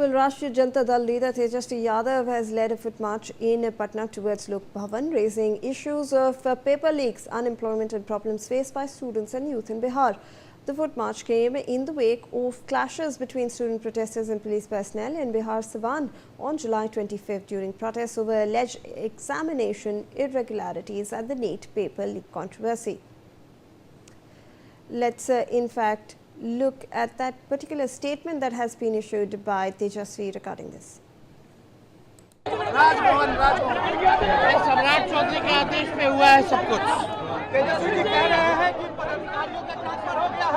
Well, Rashtriya Janata Dal leader Tejasvi Yadav has led a foot march in Patna towards Lok Bhavan, raising issues of paper leaks, unemployment and problems faced by students and youth in Bihar. The foot march came in the wake of clashes between student protesters and police personnel in Bihar's Siwan on July 25th during protests over alleged examination irregularities at the NEET paper leak controversy. Let's in fact look at that particular statement that has been issued by Tejasvi regarding this. Raj Bhavan सम्राट चौधरी के आदेश पे हुआ है सब कुछ। तेजस्वी जी कह रहे हैं कि पदाधिकारियों का ट्रांसफर हो गया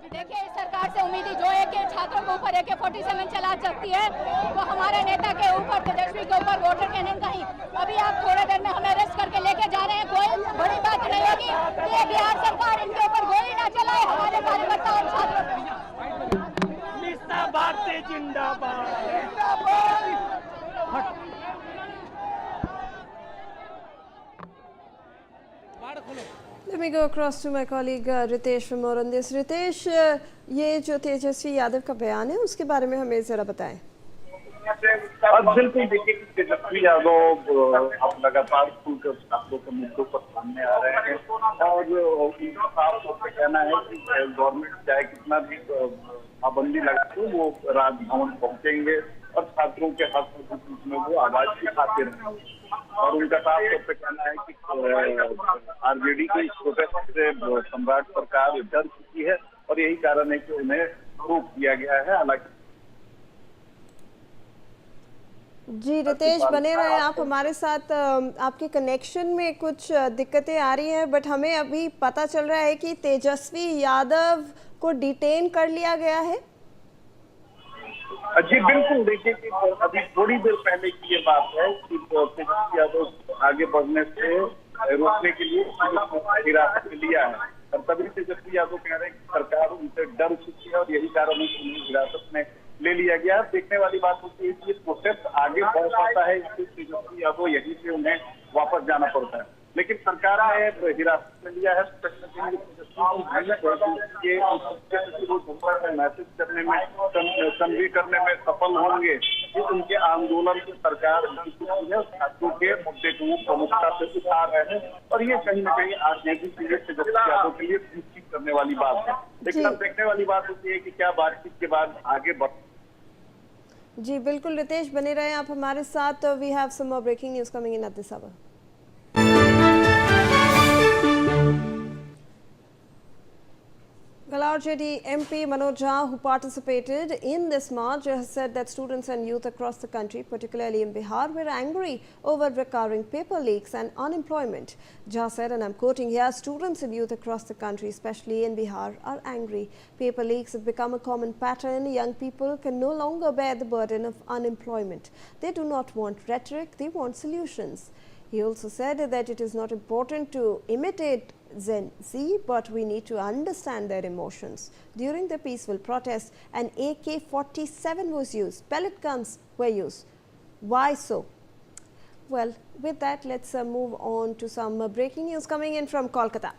देखिए, इस सरकार से उम्मीद जो है कि छात्रों के ऊपर AK-47 चला सकती है, तो हमारे नेता के ऊपर, तेजस्वी के ऊपर वोटर कैनिंग कहीं अभी आप थोड़ी देर में हमें अरेस्ट करके लेके जा रहे हैं। कोई बड़ी बात नहीं होगी कि बिहार सरकार इनके ऊपर गोली ना चलाए हमारे कार्यकर्ता और छात्रों। भारतीय जिंदाबाद। Let me go across to my colleague Ritesh for more on this. Ritesh, ये जो तेजस्वी यादव का बयान है उसके बारे में हमें जरा बताएं। बिल्कुल, देखिए तेजस्वी यादव अब लगातार खुलकर छात्रों के मुद्दों पर सामने आ रहे हैं और उनका साफ तौर पर कहना है कि गवर्नमेंट चाहे कितना भी पाबंदी लगा तो वो राजभवन पहुंचेंगे और छात्रों के हक में वो आवाज उठाते रहेंगे। और उनका साफ तौर पर कहना है कि RJD की प्रोटेस्ट से सम्राट सरकार डर चुकी है और यही कारण है कि उन्हें रोक दिया गया है। हालांकि जी रितेश, बने रहे आप हमारे साथ। आपके कनेक्शन में कुछ दिक्कतें आ रही हैं, बट हमें अभी पता चल रहा है कि तेजस्वी यादव को डिटेन कर लिया गया है। जी बिल्कुल, देखिए कि अभी थोड़ी देर पहले की ये बात है कि तेजस्वी यादव आगे बढ़ने से रोकने के लिए हिरासत में लिया है और तभी तेजस्वी यादव कह रहे हैं कि सरकार उनसे डर चुकी है और यही कारण है कि उन्हें हिरासत में ले लिया गया। देखने वाली बात होती है कि ये प्रोसेस आगे बढ़ पाता है या फिर तेजस्वी यादव यहीं से उन्हें वापस जाना पड़ता है, लेकिन सरकार ने हिरासत में लिया है। मैसेज करने में कन्वे करने में सफल होंगे कि उनके आंदोलन से सरकार छात्रों के मुद्दे को प्रमुखता से उठा रहे हैं और ये कहीं न कहीं RJD के लिए तेजस्वी यादव के लिए सुनिश्चित करने वाली बात है। लेकिन अब देखने वाली बात होती है कि क्या बातचीत के बाद आगे बढ़। जी बिल्कुल रितेश, बने रहे आप हमारे साथ। We have some more breaking news coming in at this hour. RJD MP Manoj Jha, who participated in this march, has said that students and youth across the country, particularly in Bihar, were angry over recurring paper leaks and unemployment. Jha said, and I'm quoting here, students and youth across the country, especially in Bihar, are angry. Paper leaks have become a common pattern. Young people can no longer bear the burden of unemployment. They do not want rhetoric, they want solutions. He also said that it is not important to imitate Gen Z, but we need to understand their emotions. During the peaceful protest, an AK-47 was used. Pellet guns were used. Why so? Well, with that, let's move on to some breaking news coming in from Kolkata.